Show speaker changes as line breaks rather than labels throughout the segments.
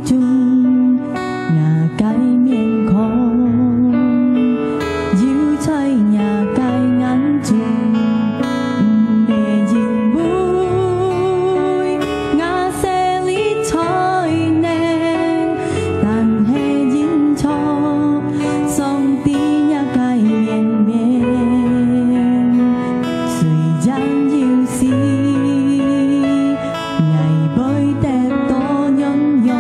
中牙界面孔，要在牙界眼中，唔會認會牙舍裡才能，但係認錯，上帝牙界面面，雖然要是。ngày bơi đẹp to nhón nhó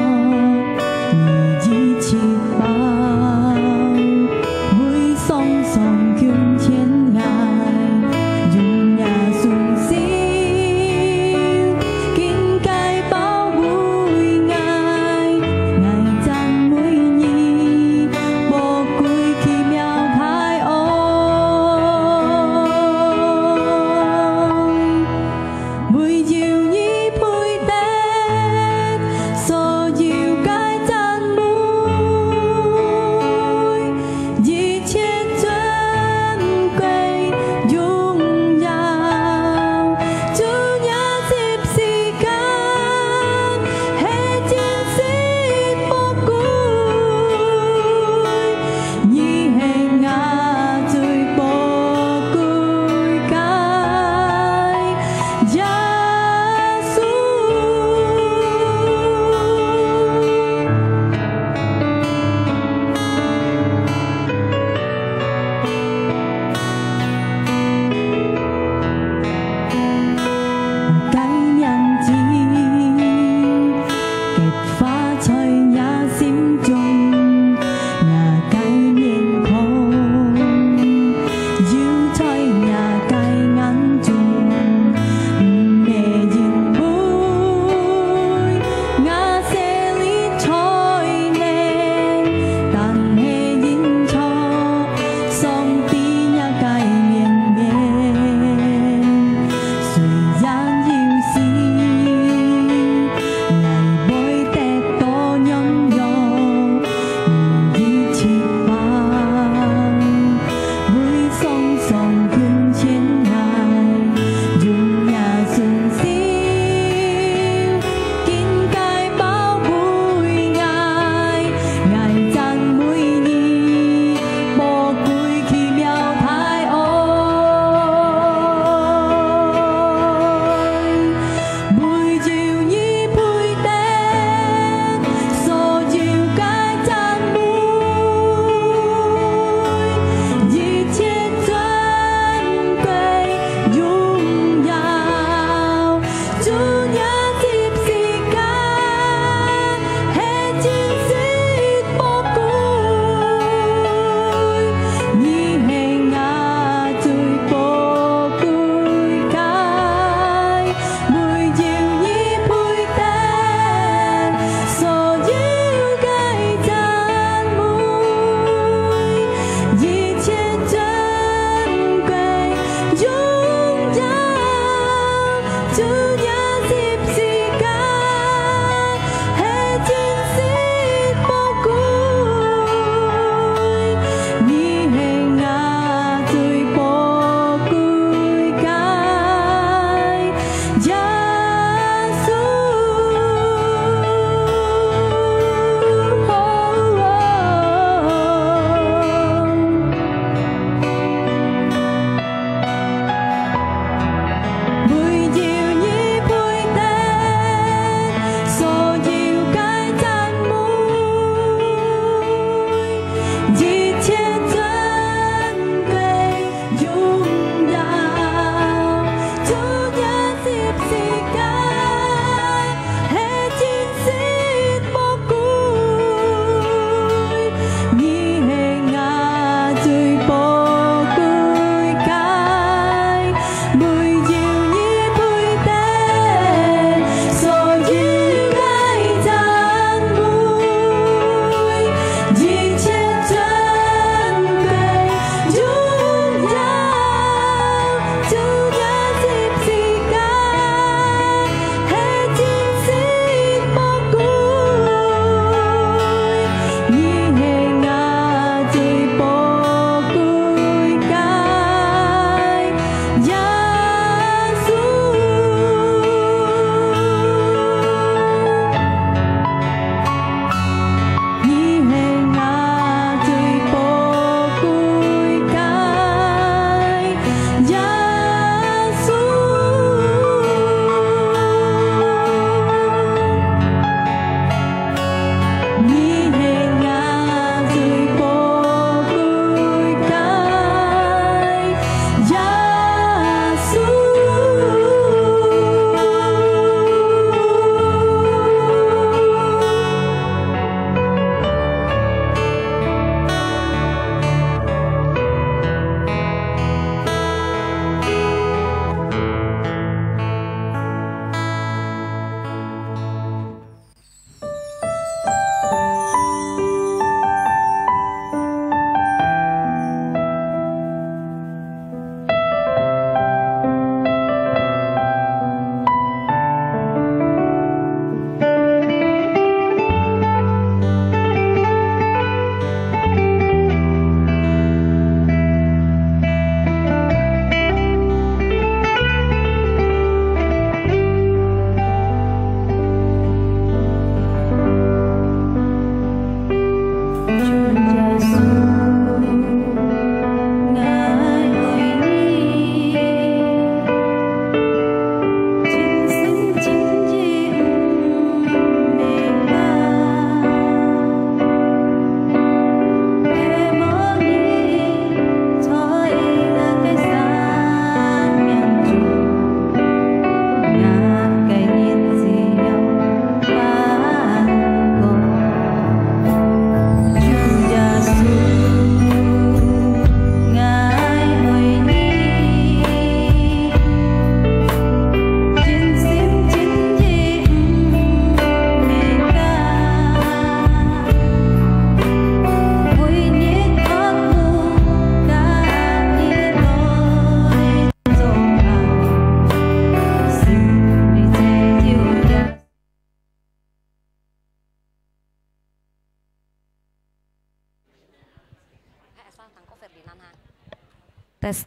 Tes.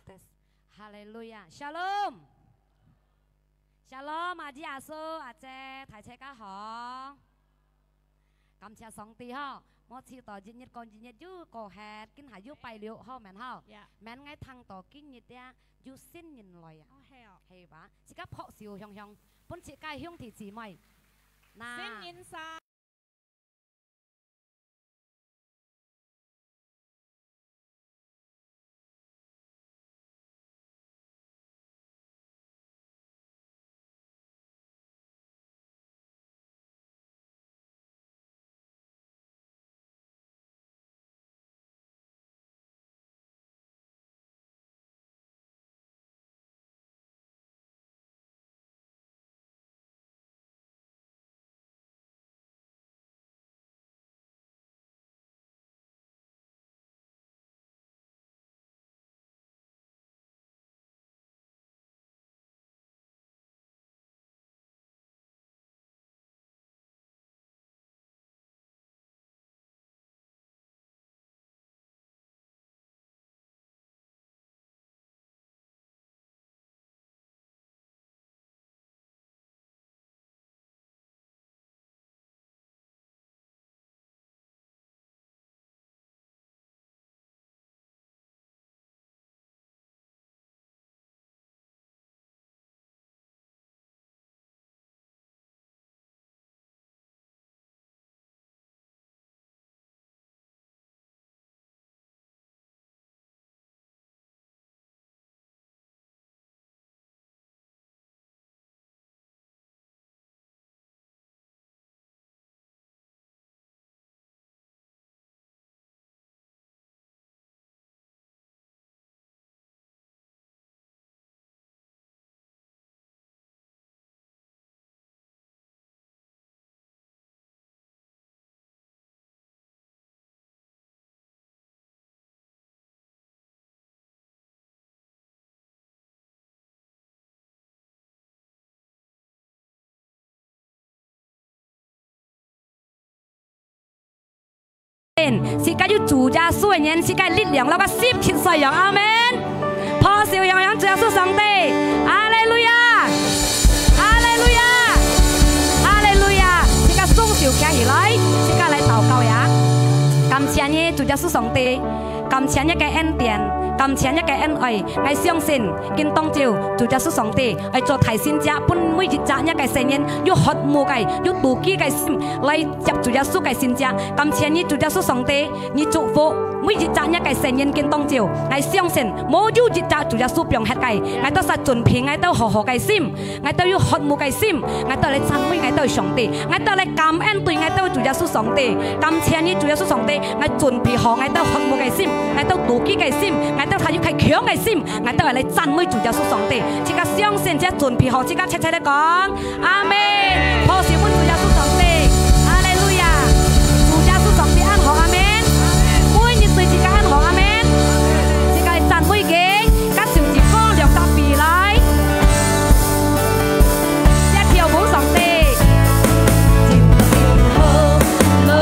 Hallelujah. Shalom. Shalom. À Di à Sư, à Che, Thái Che Cá Hó. Cảm ơn song tì ha. Một chiều tỏ diễn nhật con diễn nhật dư cổ hẹt kinh hải dư bài liệu ha mẹn ha. Mẹn ngay thằng tỏ kinh nhật ya dư xin nhìn loài à. Hay bá. Chỉ các họ xìu hiong hiong. Bốn chị cài hiong thì chỉ mày. Xin nhìn xa. Sĩ cái chú chủ gia suy nhân sĩ cái lực lượng แล้วก็ 10 คิดใส่อย่างอาเมนพอเสียวอย่าง主耶穌上帝哈利路亞哈利路亞哈利路亞sĩ cái送小家起來sĩ cái來禱告呀感謝你主耶穌上帝感謝你嘅恩典感謝你嘅恩愛我相信見當照主耶穌上帝我做提醒者本每日責一嘅聖人要學無嘅要妒忌嘅心來接主耶穌嘅聖者感謝你主耶穌上帝你祝福每日責一嘅聖人見當照我相信冇要日責主耶穌並吃嘅我都實盡平我都學嘅心我都要學無嘅心我都嚟讚美我都上帝我都嚟感恩對我都主耶穌上帝感謝你主耶穌上帝我盡平學我都學無嘅心我都妒忌嘅心我都睇要係強嘅心我都係嚟讚美主耶穌上帝即刻相信即盡平學即刻切切地講阿門破小本主耶穌上帝哈利路亞主耶穌上帝安好阿門每日對自己安好阿門即刻讚美嘅加上自光亮特別來一條舞上帝我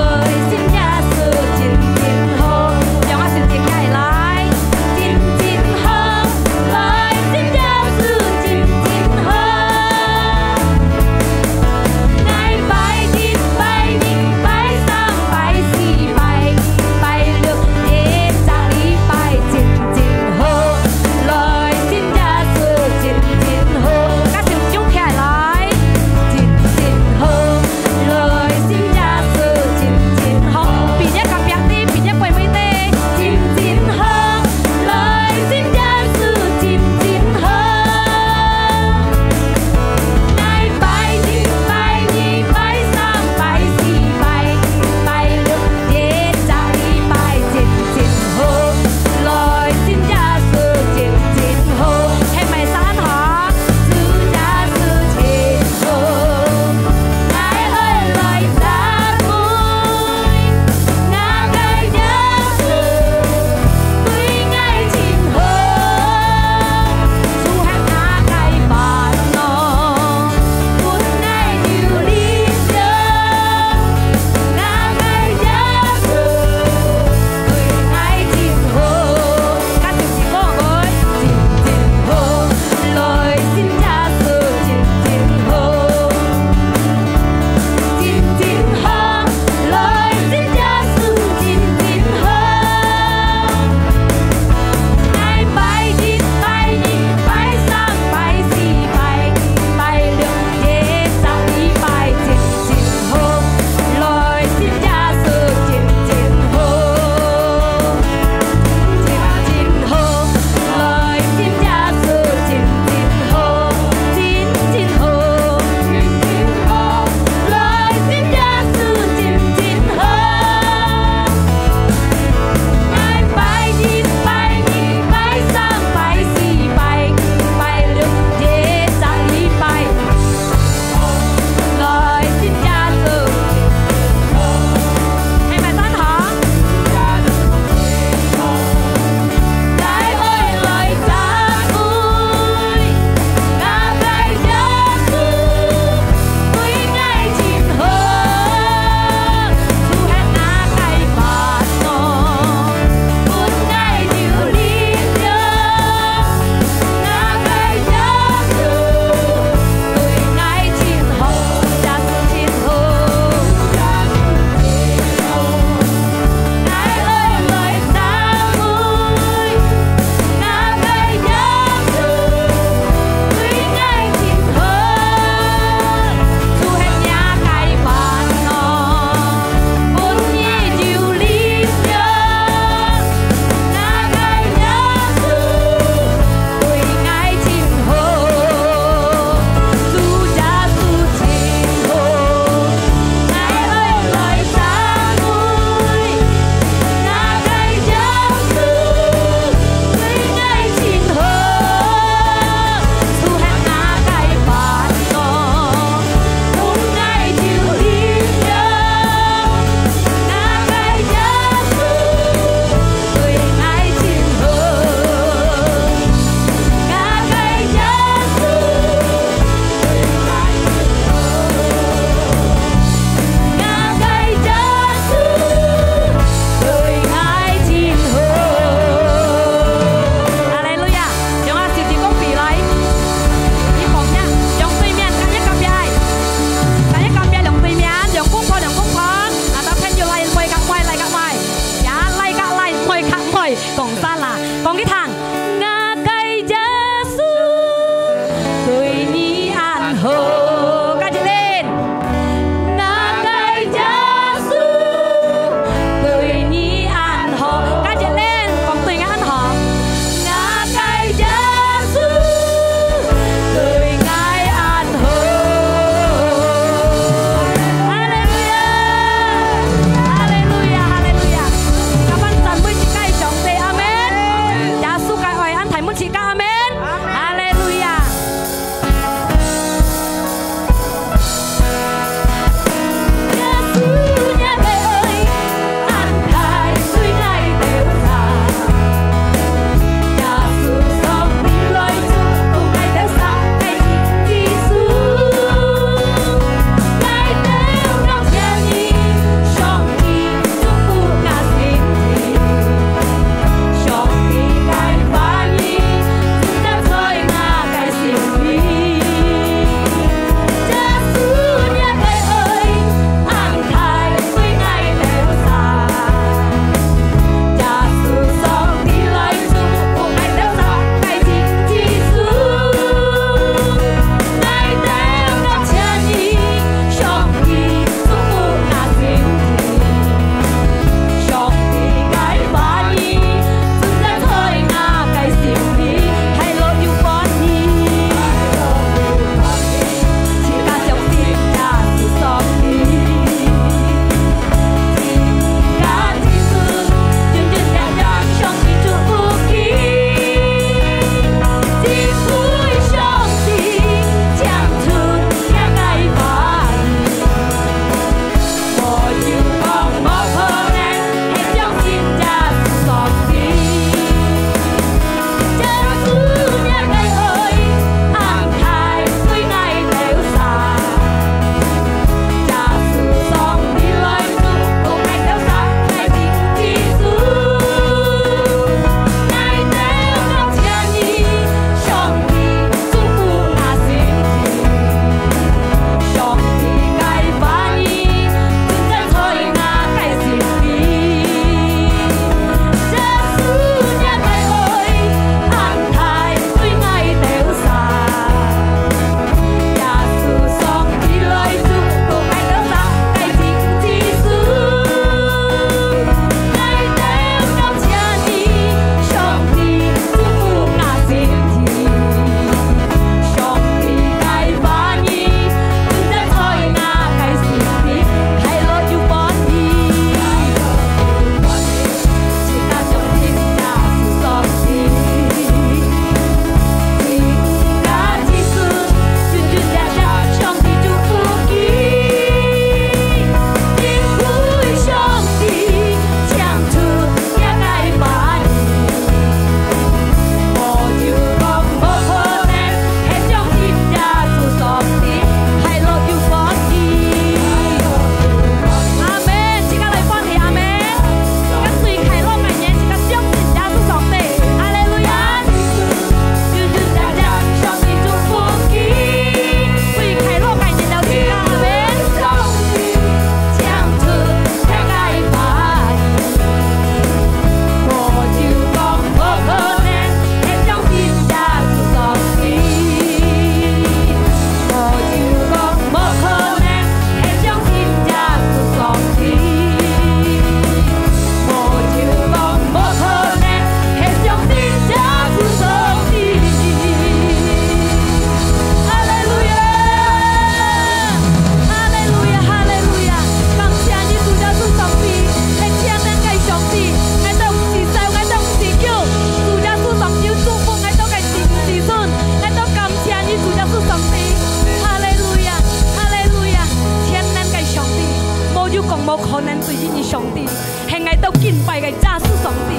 讲无可能对伊上帝，系爱到敬拜嘅耶稣上帝。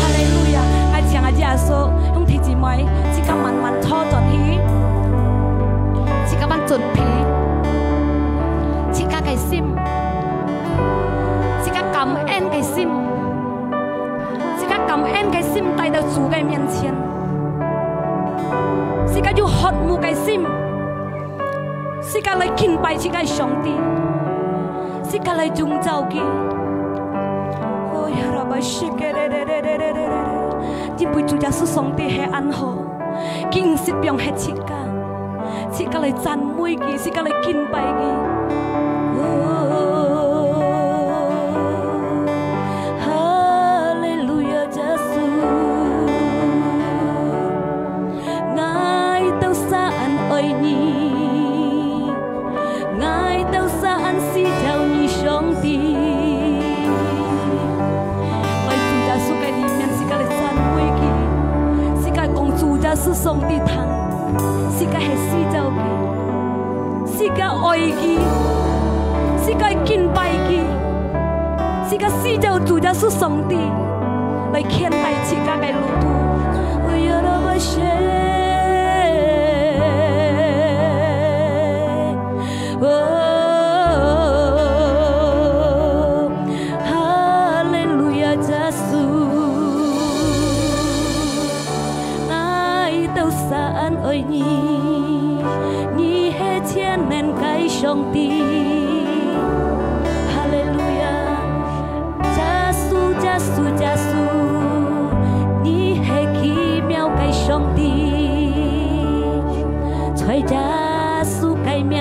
哈利路亚！爱唱啊耶稣，兄弟姊妹，即刻慢慢坐转去，即刻慢准备，即刻嘅心，即刻感恩嘅心，即刻感恩嘅心帶到主嘅面前，即刻要渴慕嘅心。是甲来敬拜这个上帝，是甲来宗教嘅。哦呀，拉巴西嘅因为主耶稣上帝系安好，佢唔是用系切噶，是甲来赞美嘅，是甲来敬拜嘅。哈利路亚，耶稣，愛到山愛你。是叫你上帝，來主耶穌嘅裡面是甲你讚美佢，是甲講主耶穌上帝堂，是甲係施造佢，是甲愛佢，是甲敬拜佢，是甲施造主耶穌上帝來牽帶自家嘅路途。哎呀，我愛你，你係千年嘅上帝，哈利路亞，耶穌，耶穌，耶穌，你係奇妙嘅上帝，在耶穌嘅名，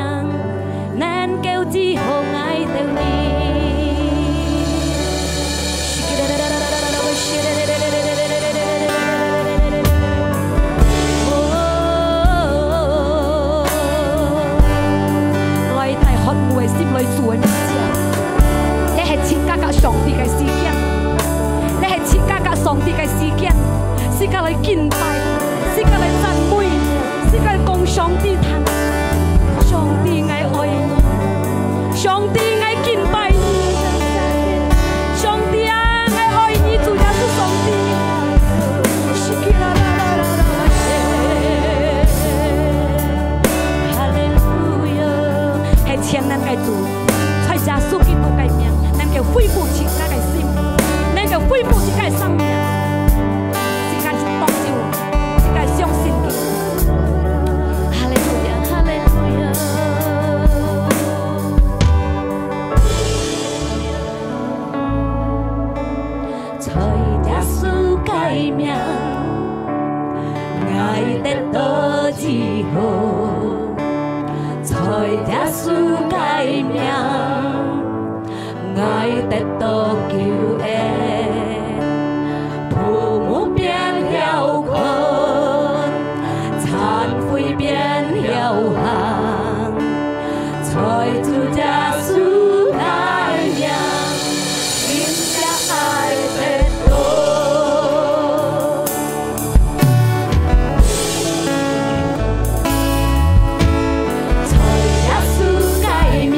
能夠之後愛到你。上帝嘅事件，你係設家嘅上帝嘅事件，是甲來敬拜，是甲來讚美，是甲來講上帝談，上帝愛你，上帝愛敬拜你，上帝啊，愛你，主耶穌上帝，哈利路亞，係千年嘅主，在耶穌基督嘅名。要恢復自家嘅心，能夠恢復自家嘅生命，自家是當照，自家相信嘅。哈利路亞，哈利路亞。在耶穌嘅名，愛得到自由，在耶穌嘅名。愛得到救恩，父母變了困，殘廢變了行，在主耶穌愛名，天下愛得到。在耶穌愛名。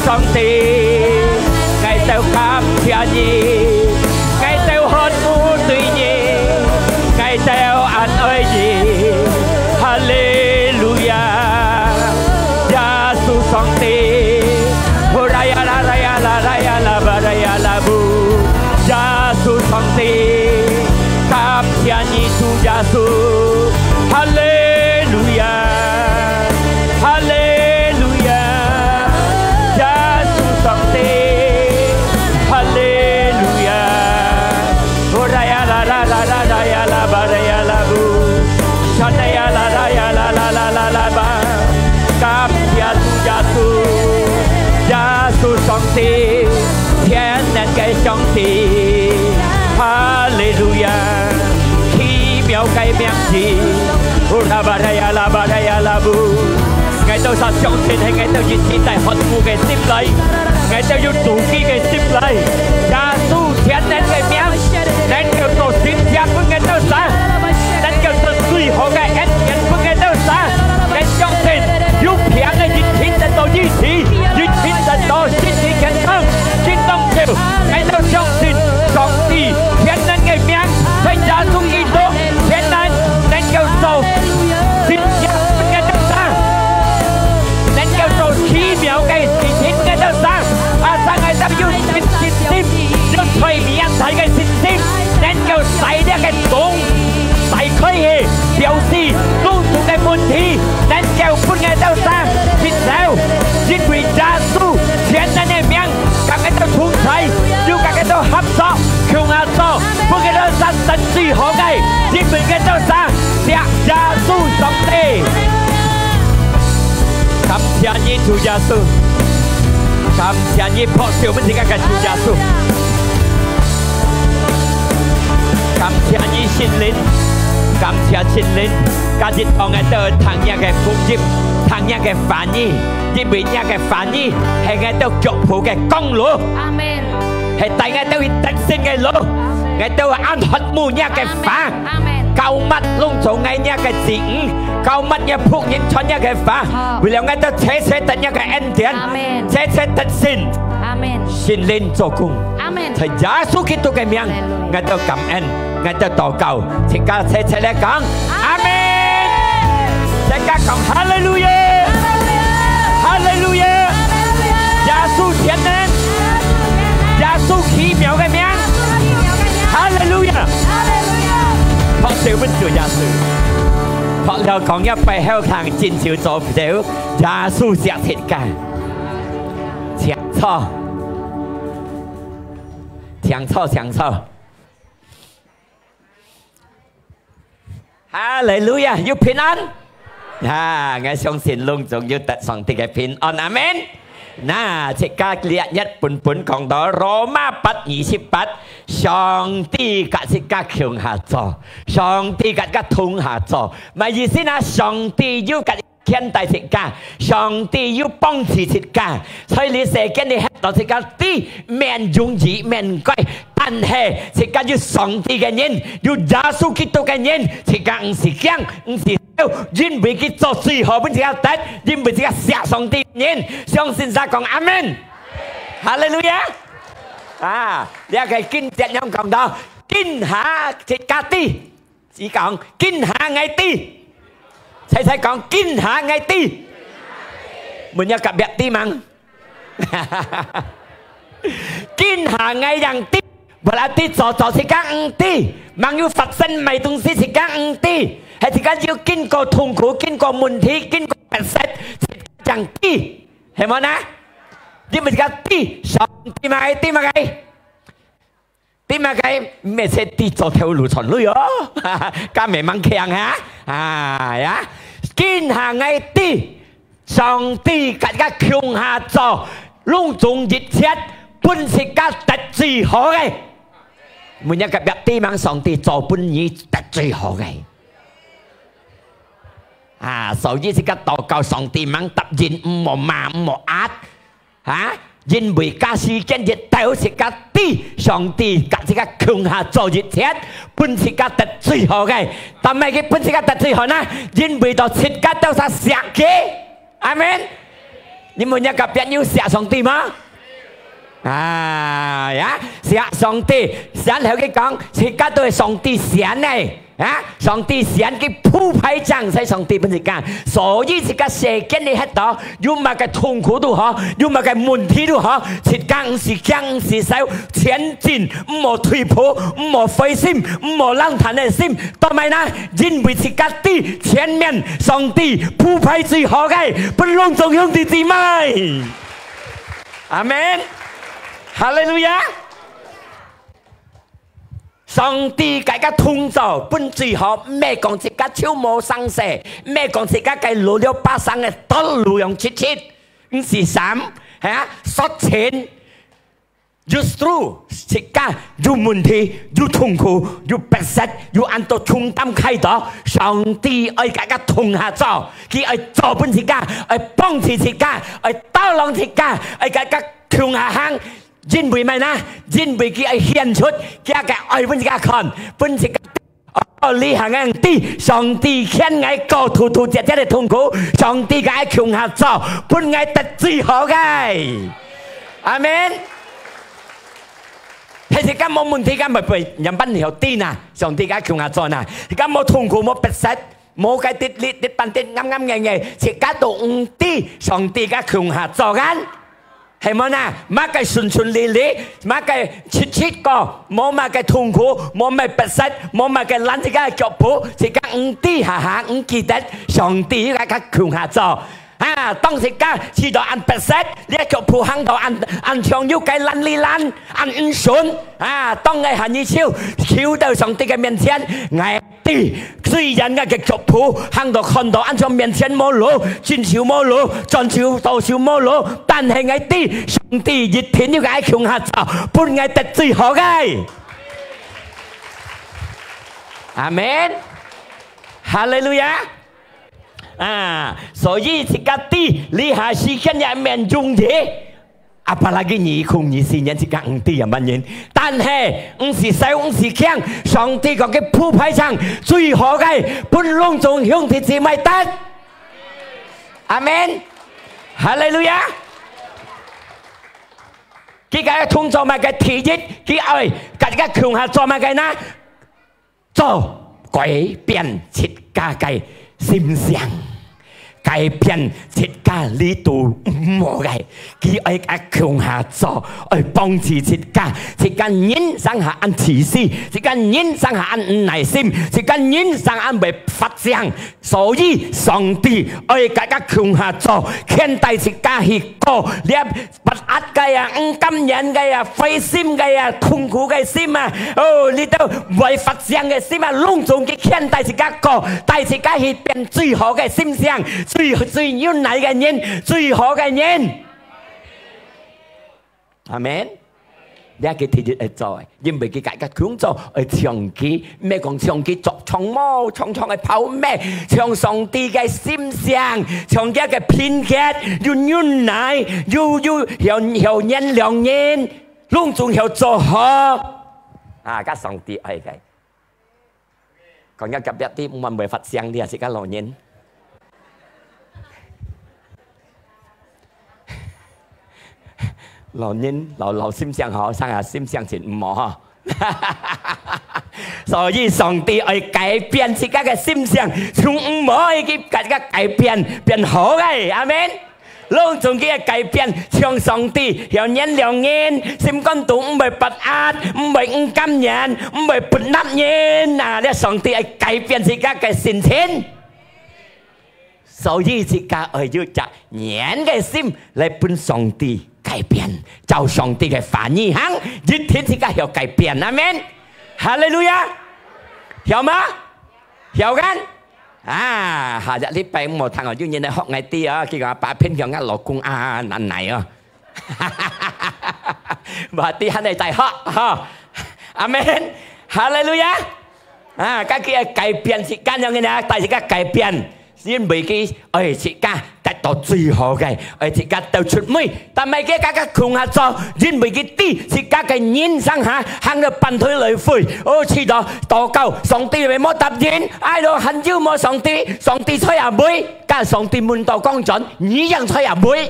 上帝，愛就感謝你，愛就渴慕對你，愛就愛愛你，哈利路亞，耶穌上帝，呼啦呀啦啦呀啦啦呀啦吧啦呀啦布，耶穌上帝，感謝你主耶穌，哈利路亞，哈利。上帝，天然嘅上帝，哈利路亞，奇妙嘅名字，啦吧啦呀啦吧啦呀啦布，我都相信係我都要現在渴慕嘅心裏，我都要自己嘅心裏，耶穌天然嘅名，能夠做善良嘅都神，能夠做最好嘅恩人嘅都神，我相信有平嘅熱情得到醫治。到身體健康，健康就，我都相信上帝天然嘅名，在耶穌基督天然能夠做善良嘅得生，能夠做奇妙嘅事情嘅得生，啊！但係都要信心，要隨面睇嘅信心，能夠使呢個種使開嘅表示公眾嘅問題，能夠本嘅得生接受，因為耶穌。天然嘅名，大家都同齊，要大家都合作，共合作，不給到神神最好嘅，因為嘅都生，耶穌上帝，感謝你主耶穌，感謝你破碎我們這個主耶穌，感謝你聖靈，感謝聖靈，今日當我哋同樣嘅福音，同樣嘅反應。因為呢個反應係我哋腳步嘅公路，係大家都要得勝嘅路，我哋都按渴慕呢個法，cầu mắt luôn chỗ ngay nha cái chuyện cầu mắt nha phục những cho nha cái phá vì là ngay ta sẽ tận nha cái ân điển sẽ tận xin xin lên cho cùng thầy giá số khi tôi cái miệng ngay ta cảm ơn ngay ta祷告thì ca sẽ lại講amen sẽ ca講hallelujah hallelujah giá số thiên nên giá số khí miệng cái miệng hallelujahเพราะเสียวเป็นตัวยาสูบเพราะเราของยับไปให้ทางจินเสียวจบเสียวยาสูบเสียเหตุการณ์เสียงช่อเสียงช่อเสียงช่อฮาเลลูยาอยู่平安ไง相信ลุงจงอยู่แต่สองที่แก平安อาเมนน่าจะกล้าเลียยัดปุ่นของต่อโรมาปัด28上帝格是格強下座上帝格通下座咪意思นะ上帝要格天大食家上帝要幫持食家所以你成日你喺度食家啲命容易命貴但係食家要上帝嘅人要耶穌基督嘅人食家唔是驚唔是因為佢做最好本食家得因為食家錫上帝人相信曬講阿門哈利路亞呢個經節有講到見下食家啲只講見下藝啲ใช่講見下藝啲มัน有กับแบบ啲มั้ง見下藝人啲เวลาที่จ่อสิกา啲มันอยู่ฝักเส้นใหม่ตรงสิกา啲ให้สิกาอยู่กินก็ทุ่งขู่กินก็มุนทีกินก็แปดเซตจังที่เห็นมั้ยนะยิ่งเป็นสิกาที่สองที่มาไงที่มาไงที่มาไงไม่ใช่ที่จ่อเทวหลุดชนเลยเหรอการไม่มั่งแข็งฮะกินหาไงที่สองที่กัดก็คิงหาจ่อลุงจงยิดเช็ด本是家得最好嘅，每一個日地望上帝做本意得最好嘅。所以是家禱告上帝望答應唔好罵唔好壓，因為家時間日到是家地上帝家是家強下做一切，本是家得最好嘅，但係佢本是家得最好呢？因為到切家都係寫嘅，阿們。你們一個別要寫上帝嗎？寫上帝，寫後佢講，切家都係上帝寫嘅。上帝寫嘅鋪排章係上帝本身講，所以這個世間你喺度，有乜嘅痛苦都好，有乜嘅問題都好，切家唔是驚唔是笑，前進唔好退步，唔好灰心，唔好冷淡嘅心，同埋呢，因為切家啲前面上帝鋪排最好嘅，不隆重兄弟姊妹，阿們，哈利路亞。上帝大家通做本最好，咩講自家超冇生死，咩講自家計老了把生嘅都路用切切，唔是三實踐 ，just through 自家有問題、有痛苦、有不適、有按到重擔開導，上帝愛大家同下做，佢愛做本自家，愛幫助自家，愛包容自家，愛大家強下行。因為咩呢？因為佢係獻出，佢係愛本自家看，本自家履行嘅啲，上帝獻愛過途途節節嘅痛苦，上帝嘅愛強下做，本愛得最好嘅，阿們。係而家冇問題，而家咪被人品有啲啊，上帝嘅愛強下做啊，而家冇痛苦冇不適，冇嘅跌半跌啱啱嘅，而家都唔啲，上帝嘅強下做緊。係冇呐，乜嘅順順利利，乜嘅切個，冇乜嘅痛苦，冇乜不適，冇乜嘅懶自己嘅腳步，自己唔啲下唔記得上帝嘅強下做。當時家知道按不適，呢一腳步行到按長腰計懶哩懶，按唔順，當佢行一跳，跳到上帝嘅面前，捱啲雖然嘅腳步行到看到按上面前冇路，轉朝冇路，轉朝到朝冇路，但係捱啲上帝熱天要解強下做，本捱得最好嘅。阿們，哈利路亞。所以這個地你還是看入面中嘅，apalagi你空你是人這個地也蠻人，但係唔是細唔是強，上帝個嘅鋪排上最好嘅，本隆重兄弟姊妹得，阿們，哈利路亞。佢個通做乜嘅提議，佢愛大家強下做乜嘅呢？做改變自家嘅心想。改變自家呢度唔好嘅，佢愛強下做，愛幫助自家人生下按自私，自家人生下按耐心，自家人生按為發展，所以上帝愛大家強下做，勸大自家去過，你不壓嘅啊，唔甘忍嘅啊，灰心嘅啊，痛苦嘅心啊，你都為發展嘅心啊，隆重嘅勸大自家過，大自家去變最好嘅心想。最有耐嘅人，最好嘅人，阿們，你係佢提議嚟做，因為佢大家強做，長期咩講長期作長毛，長長嘅跑咩，長上帝嘅心想，長家嘅偏見，要耐，要人良人，隆重要做好，家上帝愛嘅，講一夾一啲唔係發聲啲啊，自家老人。老人老心想好，生下心想前唔好，所以上帝愛改變自家嘅心想，從唔好去大家改變變好嘅，阿們。隆重嘅改變，向上帝有人良人，心肝度唔係不壓，唔係唔甘人，唔係不納人，呢上帝愛改變自家嘅心情。所以自家愛要將人嘅心嚟本上帝改變，照上帝嘅反意行，一天自家要改變，阿們，哈利路亞，有嗎？有緊下日禮拜五堂我要人嚟學藝啲啊，結果把偏向一老公難嚟啊。berarti handai tai hak. Amen. Haleluya. Các kia cải biến sự can như này, tại sự cải biến. Riêng bởi cái sự ca tại tổ duy họ cái sự ca tàu chút mũi ta mấy cái các khung hạt cho riêng bởi cái tí sự ca cái nhìn sang hàng được bàn thôi lời phơi chỉ đó tổ cầu song tí về mót tập diễn ai đó hành chiếu mót song tí thôi à bưởi cả song tí muốn tổ công chuẩn nhí rằng thôi à bưởi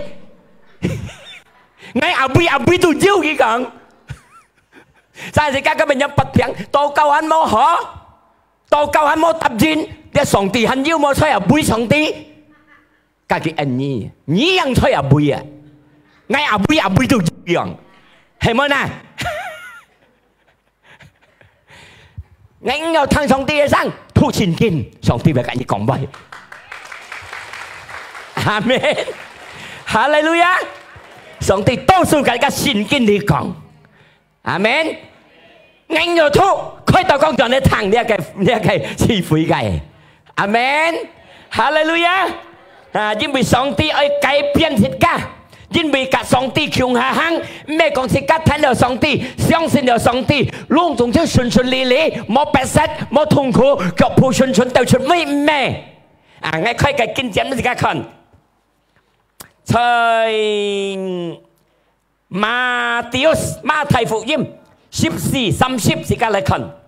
ngay à bưởi tụi chiếu cái còn sai sự ca các bệnh nhân bật tiếng tổ cầu hắn mót hả tổ cầu hắn mót tập diễn để上帝很要麼吹啊背上帝，家己恩義，你樣吹啊背啊，嗌啊背都一樣，係咪呐？嗌要聽上帝嘅聲，吐前見，上帝會跟你講話。阿門，哈利路亞！上帝多數跟個前見你講，阿門。嗌要吐，佢就講咗你聽呢一個智慧嘅。阿門，哈利路亞！因為上帝愛改變世界，因為甲上帝強下行，咩講世界睇到上帝，相信了上帝，路總之順利利，冇白色，冇痛苦，腳步順到出咩？我開個經節俾大家看，在馬太福音14:30時間嚟看。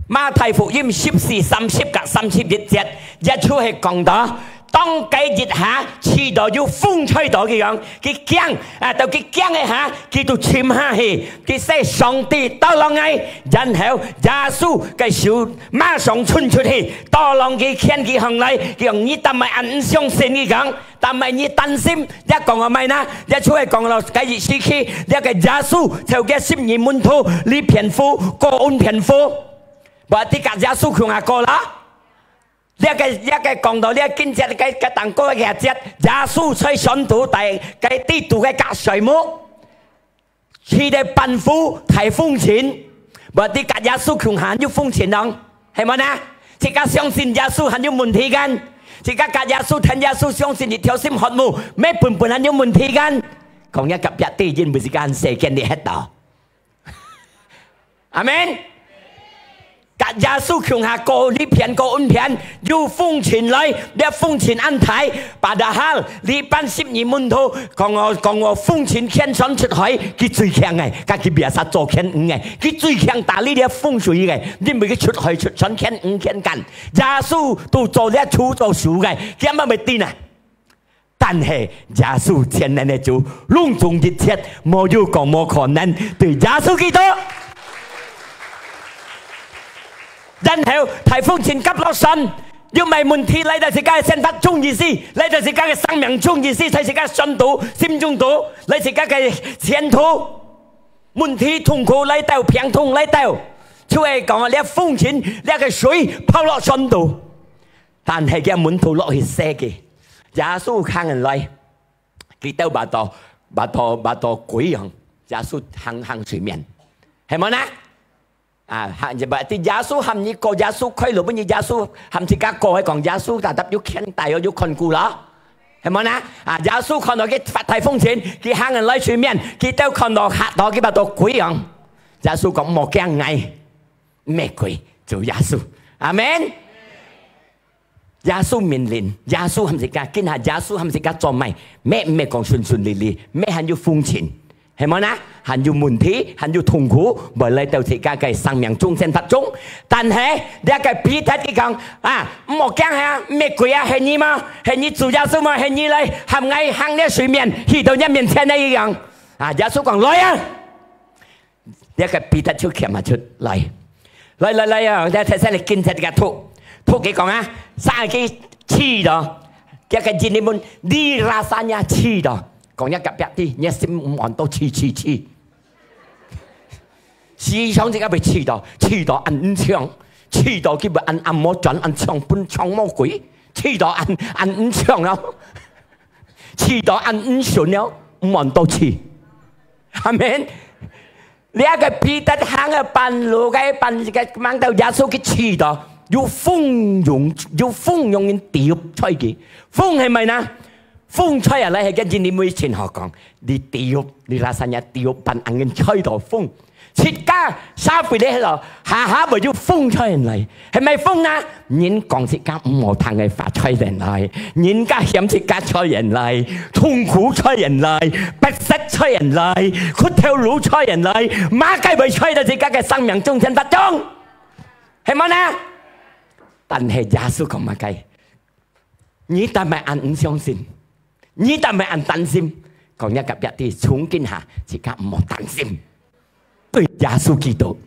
馬太福音14:30กับ31節，一出係講到，當計熱下，遲到要風吹到嘅樣，佢驚到佢驚嘅下，佢就潛下去，佢說上帝到浪嚟，然後耶穌嘅手馬上衝出去，到浪佢見佢行嚟，佢用你但係唔相信嘅講，但係你擔心，一講係咪呢？一出係講到計熱時期，一個耶穌就嘅12門徒，呢篇福個案篇福。berarti kat Yesus kung ako lah. Dia cái còn đó dia kinh chết cái tặng cô cái chết Yesus xây sống tụ tại cái tí tụ cái cả sợi mũ. Khi để ban phu thầy phong chiến. Berarti kat Yesus kung hắn như phong chiến không? Hay mà na? Chỉ cả相信Yesus hắn như môn thi gan. Chỉ cả kat Yesus thành Yesus相信一條心學母，咩半hắn như môn thi gan. Còn nhắc cặp ti yên bởi gan sẽ kiến đi hết đó. Amen. 甲耶穌強下個呢片個恩片，要風前來，你風前安排，把大哈呢班12門徒講我風前牽上出海，佢最強嘅，家佢別殺做牽五嘅，佢最強打呢啲風水嘅，因為佢出海出上牽五牽緊，耶穌都做呢出做數嘅，佢乜咪癲啊？但係耶穌前人嘅主隆重熱切，冇要講冇可能對耶穌基督。然後台風前急落神，要咪問題嚟到世界嘅憲法中意思，嚟到世界嘅生命中意思，喺世界信徒心中度，嚟世界嘅前途問題痛苦嚟到平痛嚟到，就係講你風前你嘅水拋落神度，但係嘅門徒落去寫嘅，耶穌行人嚟，佢都把到鬼樣，耶穌行水面，係咪呢？berarti Yesus ham ni ko Yesus khơi lục như Yesus ham thì các cô hay còn Yesus ta tập dục khen tài ở dục con cù đó, hiểu không na? Yesus còn nói cái phát thải phong chiến, cái hàng người lấy suy miên, cái tao còn nói hạt đó cái bà tổ quỷ ông, Yesus講冇驚ngay,咩鬼做Yesus, Amen. Yesus命令，Yesus ham thì các， 今下Yesus ham thì các做咩？咩講順利利，咩係要風前。係咪呢？還要問題，還要痛苦，為嚟到自家嘅生命中先發中。但係你一個彼得佢講唔好驚嚇，咩鬼啊？係你嗎？係你主耶穌嗎？係你嚟行喺行呢水面，去到一面前呢一樣。耶穌講來啊！一個彼得就企埋出嚟啊！你睇下你見睇個圖佢講啊，3個黐咗，一個字你們你rasanya黐咗。講一夾一啲，你心唔安到黐，思想即刻被黐到暗槍，黐到佢被暗魔轉暗槍半槍魔鬼，黐到暗槍咯，黐到暗順咯，唔安到黐，係咪？你一個彼得行嘅半路嘅掹到耶穌佢黐到，要風用人掉出去，風係咪呢？風吹入嚟係跟住你每前學講，你地獄，你拉山一地獄扮硬嘅吹到風，切家沙肥你喺度，下為咗風吹人嚟，係咪風啊？人講切家唔好聽嘅法吹人嚟，人家險切家吹人嚟，痛苦吹人嚟，不適吹人嚟，闊條路吹人嚟，馬雞會吹到自家嘅生命終身不終，係咪呢？但係耶穌講馬雞，你但係硬唔相信。你但係唔擔心，講一及一啲重建下，自家唔好擔心。對耶穌基督，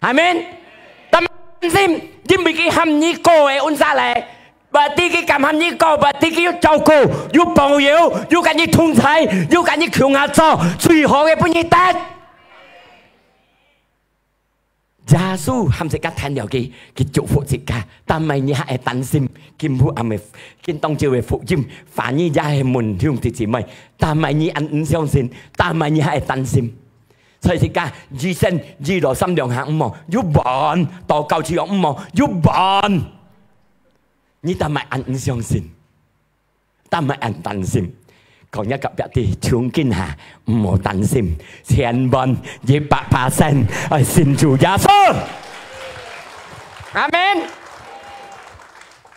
係咪？但係擔心，因為佢喊你過嘅安沙嚟，或者佢咁喊你過，或者佢要照顧，要保佑，要緊你同在，要緊你強下做，最好嘅本意得。耶穌喊自家聽到佢祝福自家，但係你係擔心，佢唔係咪見當朝嘅福音，反而也係門向弟姊妹，但係你唔相信，但係你係擔心，所以自家醫生醫療心量下唔望，要辦到教處又唔望，要辦，你但係唔相信，但係唔擔心。講一及一啲重建下，唔好擔心，100%係信主耶穌。阿們。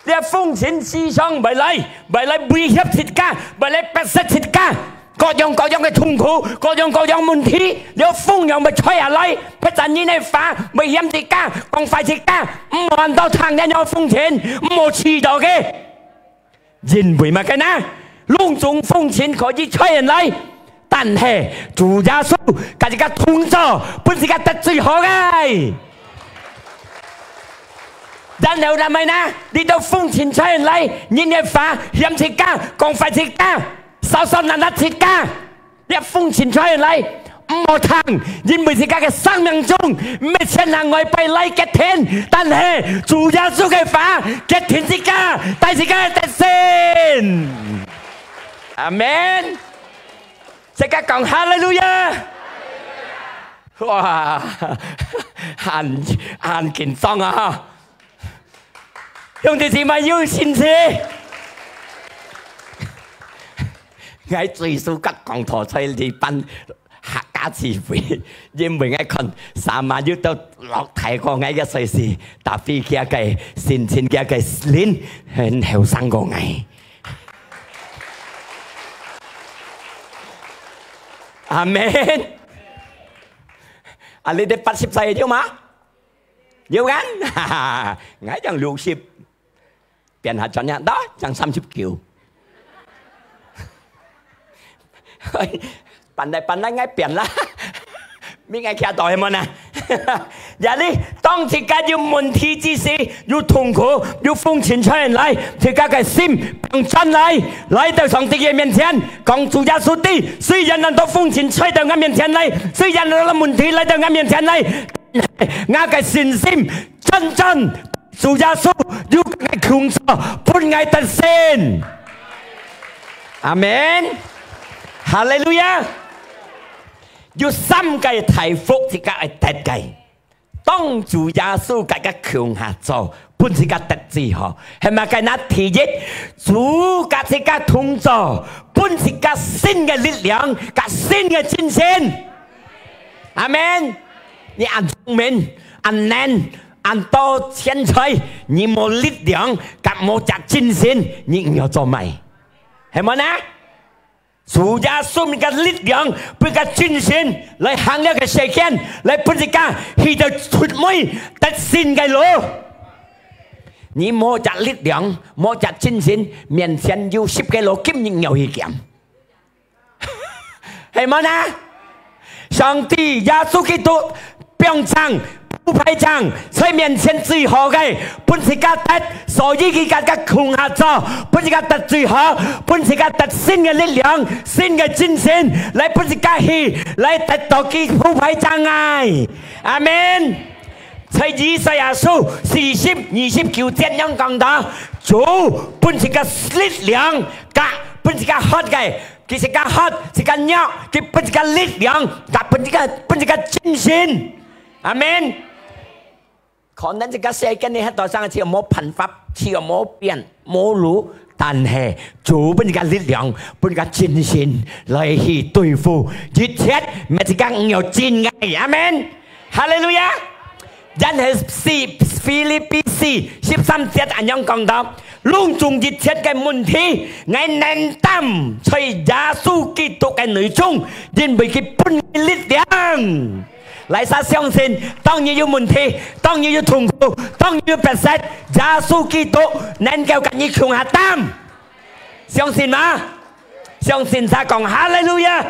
你風險思想唔嚟威脅切家，唔嚟不實切家，各樣嘅痛苦，各樣問題，你風又咪吹下嚟，不但你哋發危險切家，講快切家，唔看到ทาง人有風險，唔好遲到嘅，認為乜嘅呢？隆重風險可以吹人嚟，但係主耶穌佢自己同在，本自己得最好嘅。然後係咪呢？你到風險吹人嚟，你哋發險切家，講快切家，手難切家，你風險吹人嚟，唔好聽，因為自己嘅生命中咩錢行外幣嚟嘅天，但係主耶穌嘅法嘅天自家，帶自己得勝。阿們，即刻講哈利路亞！哇，很緊張啊！兄弟姊妹要信心。我最少吉講陀吹你班客家詞彙，因為我看3萬要到落提過我嘅隨時，搭飛機嘅先前嘅練很後生過我。阿們，啊你哋80歲要嗎？要緊，我ยัง60，เปลี่ยนหาจอนเนี่ยđóยัง39。ปันได้ไงเปลี่ยนละมีไงแค่ต่อให้มันนะอย่าดิต้องที่การอยู่มนที之時อยู่痛苦อยู่風險吹人來ที่การ嘅心放真來到上帝嘅面前講主耶穌的雖然能到風險吹到我面前來雖然能到問題來到我面前來我嘅信心真主耶穌要嘅強壯判我得勝阿們哈利路亞要心計提福自己係得計，當主耶穌嘅強下做，本自己得之後，係咪嘅那第一主嘅自己同做，本自己新嘅力量，嘅新嘅精神，阿們，你按聰明，按難，按多錢財，你冇力量，及冇隻精神，你唔要做咩？係咪呢？主耶穌嘅力量，俾個精神嚟行呢個世間，嚟俾自己去到出門得勝嘅路。你冇隻力量，冇隻精神，面前有10個路根本有去減，係咪呢？上帝耶穌基督表彰。不排場，在面前最好嘅，本自己得，所以佢嘅強下做，本自己得最好，本自己得新嘅力量、新嘅精神，嚟本自己去，嚟得到佢不排場嘅，阿們。在以賽亞書40:29節樣講到，主本自己力量，加本自己學嘅，佢自己學，自己拗，佢本自己力量，加本自己精神，阿們。可能這個世界你喺度生嘅時候冇辦法，時候冇變冇路，但係主本嘅力量，本嘅精神來去對付一切，每一間有真愛，阿門，哈利路亞。然後腓立比書13節咁樣講到，攏總一切嘅問題，我能擔在耶穌基督嘅內中，因為佢本嘅力量。來撒相信，當你有問題，當你有痛苦，當你有不適，耶穌基督能夠給你扛下擔，相信嗎？相信他講哈利路亞。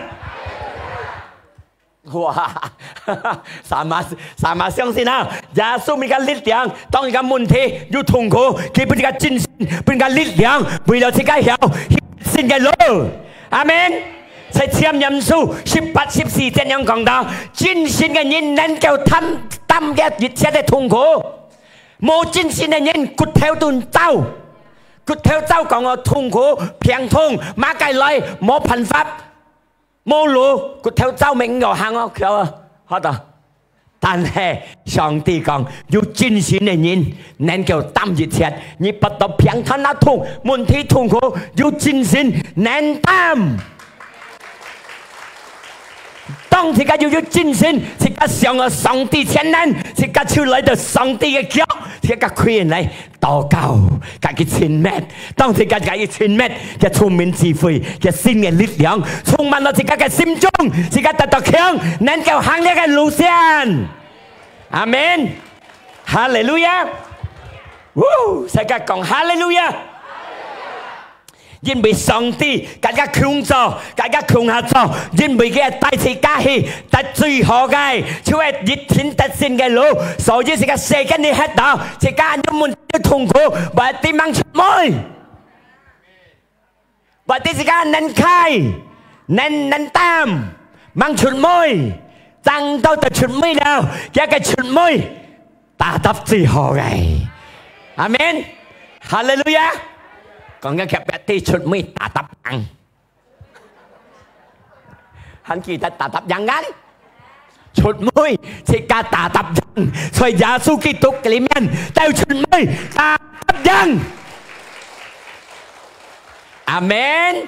哇，三馬相信啊！耶穌俾個力量，當你個問題有痛苦，佢俾個精神，俾個力量，為了這個有新嘅路，阿門。在簽任書18、14這樣講到，真心嘅人能夠擔嘅一切嘅痛苦，冇真心嘅人骨頭都走，骨頭走講我痛苦、病痛、馬計來冇辦法，冇路，骨頭走命又行我橋啊，好的。但係上帝講，有真心嘅人能夠擔一切，你不到病痛那痛、問題痛苦，有真心能擔。當自己要有精神，自己上了上帝前面，自己出來到上帝嘅腳，自己開人嚟禱告，自己親密。當自己親密，嘅充滿智慧，嘅新嘅力量，充滿到自己嘅心中，自己得到強，能夠行呢個路線。阿門，哈利路亞！世界講哈利路亞！因為上帝大家強做，大家強下做，因為佢係帶起家去，但最好嘅就係熱天得勝嘅路，所以是個世間嘅黑道，是家人們都痛苦，或者掹出妹，或者是家能開，能擔，掹出妹，爭到就出妹了，一個出妹，打得最好嘅，阿門，哈利路亞。講緊劇啲出妹打揼人，還記得打揼人間？出妹即係打揼人，在耶穌基督裏面都出妹打揼人。阿門，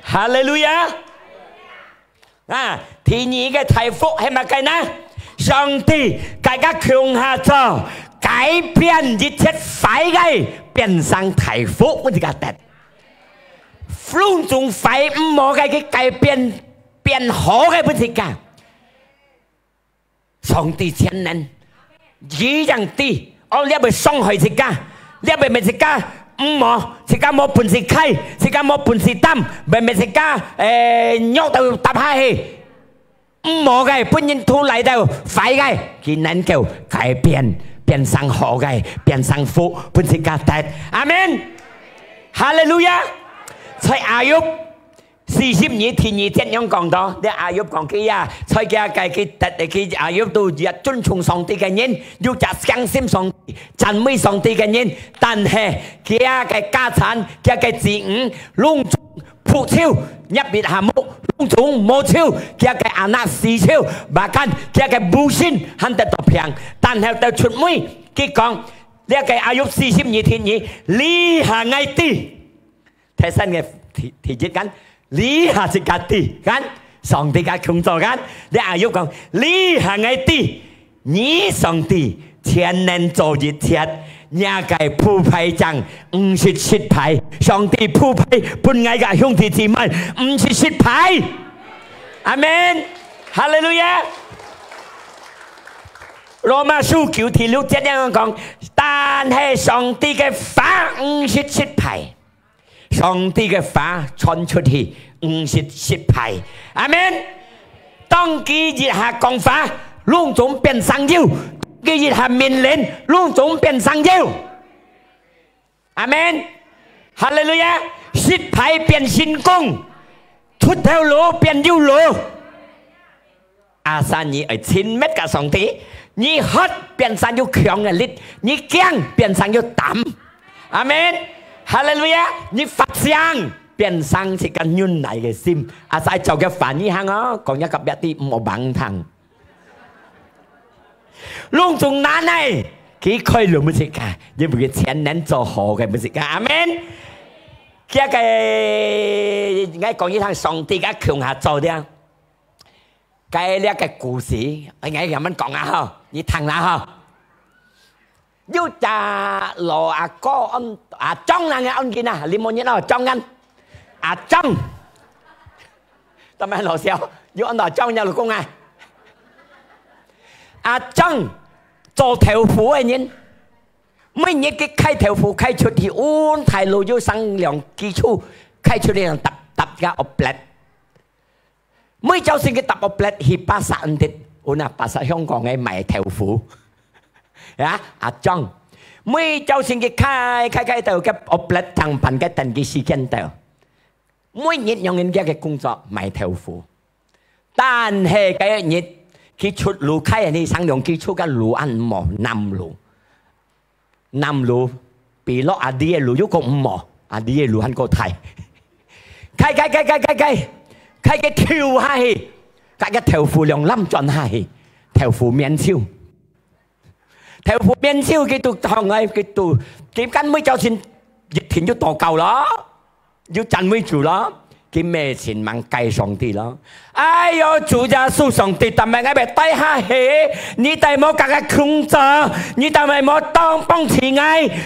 哈利路亞！啊，第二嘅題目係乜嘅呢？上帝大家強下做。改變一切壞嘅變成大福，我哋講得。攏總壞唔好嘅佢改變變好嘅，不是講。上帝前能一樣啲，我呢邊傷害自家，呢邊咪自家唔好，自家冇本事開，自家冇本事擔，咪自家喐到搭下去，唔好嘅本人吐嚟到壞嘅，佢能夠改變。變成好嘅，變成福，本是家得，阿門，哈利路亞。在亞約42天2這樣講到，你亞約講佢啊，在佢亞約都日尊重上帝嘅人，要就相信上帝、讚美上帝嘅人，但係佢嘅家產、佢嘅子女，攏總破超，入別下木，攏總冇超，佢嘅阿納四超，把間佢嘅無線肯得到平，但係到出妹，佢講呢個亞約42天2，你下嗌啲，睇新嘅提節緊。你下是家啲緊，上帝嘅工作緊。你亞約講，你下嗌啲，你上帝全能做一切，也該鋪排將唔是失敗，上帝鋪排本愛嘅兄弟姊妹唔是失敗。阿門，哈利路亞。羅馬書9條6節咁講，但係上帝嘅法唔是失敗。上帝嘅法傳出去，唔是失敗。阿門。當佢日下講法，攏總變成妖；佢日下命令，攏總變成妖。阿門。哈利路亞。失敗變成功，出條路變有路。阿三你係親密嘅上帝，你黑變成有強嘅力，你驚變成有膽。阿門。哈利路亞！你發聲變成一個軟泥嘅心，阿晒做嘅反應下哦，講一個一啲唔好棒糖，攏總難嚟，佢開路唔識㗎，因為佢前能做好嘅唔識㗎，阿門。kia cái ngay講呢趟上帝嘅強下做啲，cái呢個故事，ngay咁樣講啊嗬，你聽啦嗬。要จะรออาก็จ้องนั่งอันกินนะลิมอนนี่เนาะจ้องกันจ้องทำไมเราเสียวอยู่อันต่อจ้องเนี่ยลูกกงไงจ้อง做頭夫嘅人，每日嘅開頭夫開出去安泰路要生兩基礎，開出嚟揼嘅屋坯，每就算佢揼屋坯去巴薩安啲，我嗱巴薩香港嘅賣頭夫。จ้องไม่เจ้าสิ่งที่開到嘅屋坯ทางพัน嘅等嘅時間到，每日用人家嘅工作賣頭夫，但係嗰一日佢出路開你上兩基礎嘅路安冇南路比落啲嘅路有個唔冇，啲嘅路很個大，開嘅跳下去，嘅頭夫兩冧轉下去，頭夫面笑。頭夫面笑佢都同佢佢都點解每就算熱天要多夠咯，要讚美主咯，佢咩前問計上帝咯。哎呦，主耶穌上帝，但係我咪低下氣，你哋冇格嘅控制，你哋咪冇幫持我，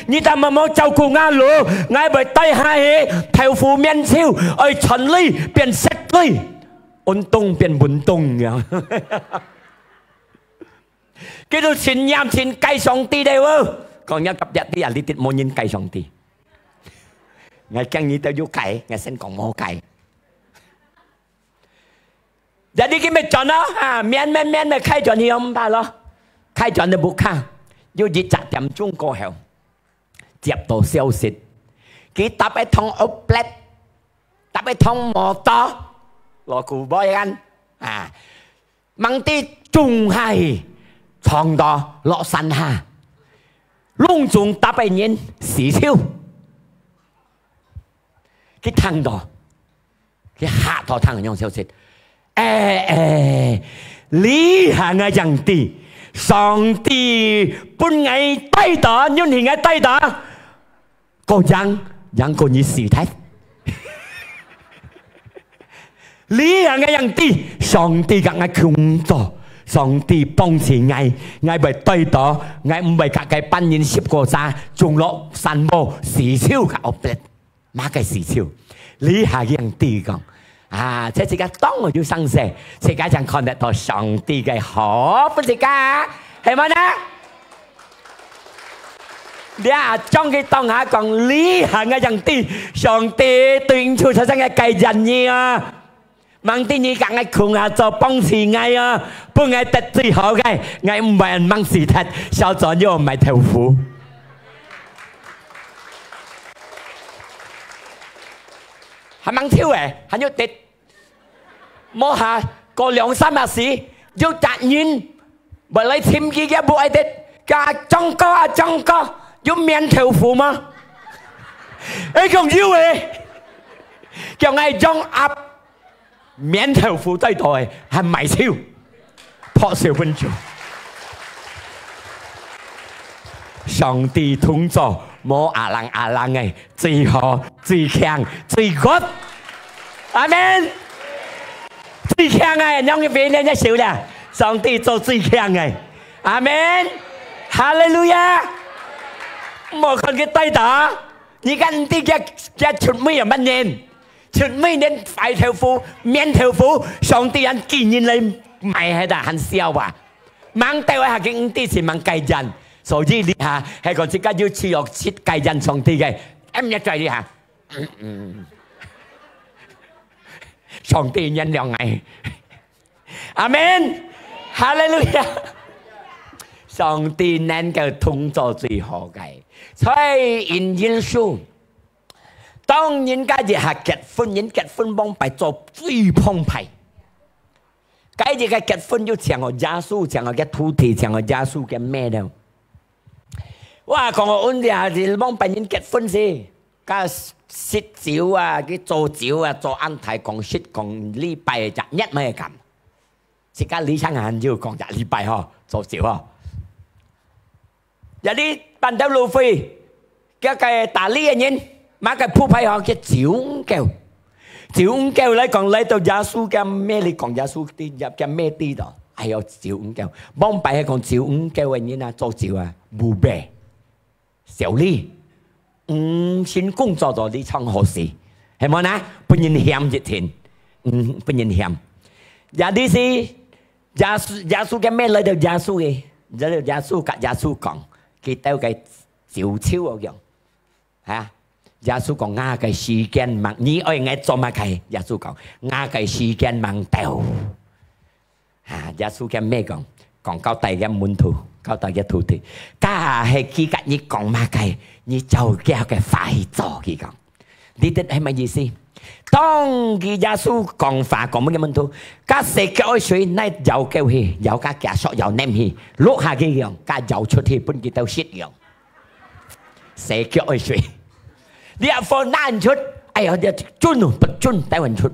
你哋咪冇照顧我路，我咪低下氣，頭夫面笑，愛陳利變色利，運動變運動樣。叫做前任前計上帝嚟喎，講一及一啲人呢啲冇人計上帝，我驚你都要計，我先講冇計。有啲叫咩轉咯？面咪開轉你唔怕咯，開轉你冇卡，要10點鐘過後接到消息，佢搭一趟屋坯，搭一趟摩托落古堡間問啲仲係。床到落山下，隆重搭俾人死超，佢聽到，佢嚇到聽人消息，你係我人哋，上帝本係低打，因為係低打，個人個你死體，你係我人哋，上帝嘅我強做。上帝幫持我咪對到，我唔係隔嘅半年10個咋，仲落山坡時超嘅屋坯，乜嘅時超？你係人哋講即係而家當我要生死，而家就看得到上帝嘅好，不是㗎，係咪呢？你將佢當下講，你係嘅人哋，上帝對應出產生嘅計人嘢啊！問啲你講嘅窮啊，做幫持我啊，幫我得最好嘅，我唔係人問事實，小咗又唔係頭夫。係問跳嘅，係要跌，摸下過2-3日時，要責任，為你簽字嘅冇係跌，加張哥要面頭夫嗎？你講要嘅，叫我裝鴨。面頭夫對待係咪超破少分鐘？上帝同在，冇阿冷嘅最好、最強、最 good， 阿們最強嘅，讓佢俾你一笑啦！上帝做最強嘅，阿們，哈利路亞！冇看佢對打，而家啲嘅出咩乜嘢？出每年快頭夫、面頭夫，上帝人見人嚟買喺度很笑話，猛地位係嘅啲是猛計人，所以你下係個自己要持續設計人上帝嘅，M 一再你下，上帝人諒我，阿們，哈利路亞，上帝能夠同做最好嘅，所以因素。當人家日係結婚，人結婚幫拜做最澎湃。假如嘅結婚要請我耶穌，請我嘅土地，請我耶穌嘅咩咧？哇！講我安啲啊，是幫拜人結婚先，加食酒啊，佢做酒啊，做安排講食講禮拜日一咩咁？而家李生還要講日禮拜嗬，做酒嗬。有啲辦到路費，嘅打理嘅人。mà cái phụ phải họ cái chiếu kêu lại còn lấy到耶穌嘅咩？你講耶穌啲入嘅咩啲度？係有照叫，幫擺係講照叫嘅人啊，做照啊，無白小李，先工作咗呢場好事，係咪呢？不人嫌一天，不人嫌。有啲是耶穌嘅咩嚟到耶穌嘅，嚟到耶穌กับ耶穌講，佢兜嘅照超嗰樣，嚇。耶穌講亞嘅時間忙，你愛愛做乜嘅？耶穌講亞嘅時間忙掉。耶穌嘅咩講？講到第一門徒，到第一徒弟，家係佢嘅你講乜嘅？你就叫嘅快做佢講，你哋係乜意思？當佢耶穌講法講乜嘅門徒，家食嘅水呢有叫氣，有家夾索有黏氣，碌下嘅樣，家有出氣，本佢都蝕樣，食嘅水。你阿放難出，哎呀，你準哦，不準，台灣出。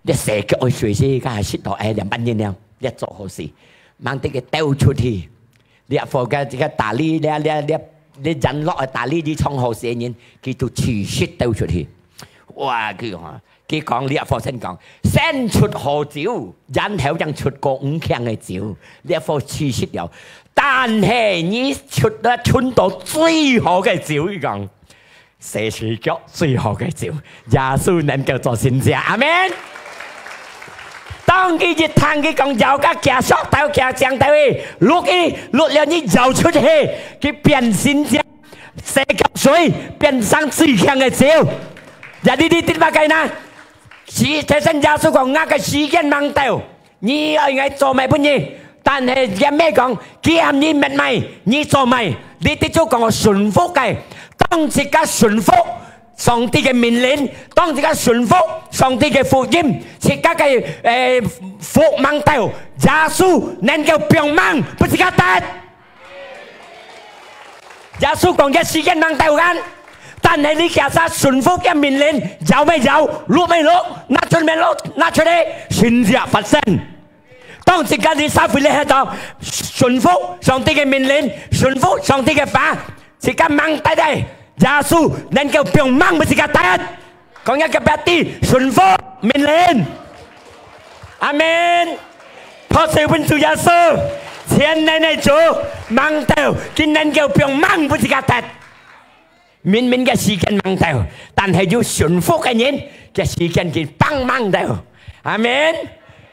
你射腳去水先，家係識到哎，兩班人了，你做好事，猛啲嘅丟出去。你阿放嘅大理，你人落去大理啲創好事人，佢都持續丟出去。哇！佢講你阿放先講，先出好招，人頭人出過5強嘅招，你阿放持續有，但係你出到最好嘅招講。射水腳最好嘅招，耶穌能夠做先知，阿們。當佢一聽佢講有個夾索到夾將到去，錄了你游出去，佢變先知，射腳水變成最強嘅招。有啲點解呢？提升耶穌講啱嘅時間掹掉，你愛做咩本嘢？但係有咩講？佢係你乜咪？你做咪？你哋都講我順服嘅。當自己順服上帝嘅命令，當自己順服上帝嘅福音，自己嘅福mang掉，耶穌能夠變mang，不是假的。耶穌講嘅時間mang掉緊，但係你其實順服嘅命令有沒有，錄沒錄，拿出沒錄，拿出嚟，先至發生。當自己你撒回你喺度順服上帝嘅命令，順服上帝嘅法，自己mang低低。耶穌能夠變mang不是假的，講一個別啲順服命令，阿門。破碎本主耶穌，前來的主mang掉，佢能夠變mang不是假的。明明嘅時間mang掉，但係要順服嘅人嘅時間佢幫mang掉，阿門。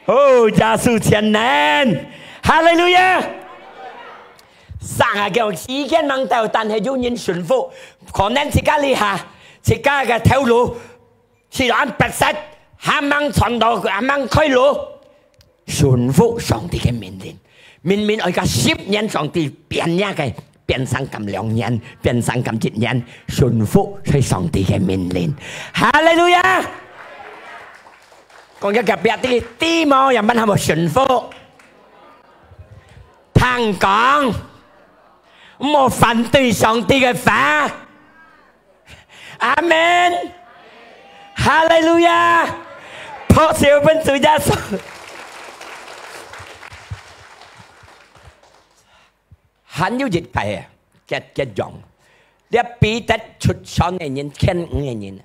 哦，耶穌前來，哈利路亞。上下叫時間mang掉，但係要人順服。可能自家呢下，自家嘅條路是按白色，還掹傳道，還掹開路，順服上帝嘅命令。明明我而家10年上帝變一嘅，變成咁2年，變成咁1年，順服係上帝嘅命令。哈利路亞！講一個別啲啲冇人問係咪順服？聽講冇反對上帝嘅法。阿門，哈利路亞！破小本主耶穌，很有熱氣啊！嘅用，你彼得出上嘅人傾5嘅人，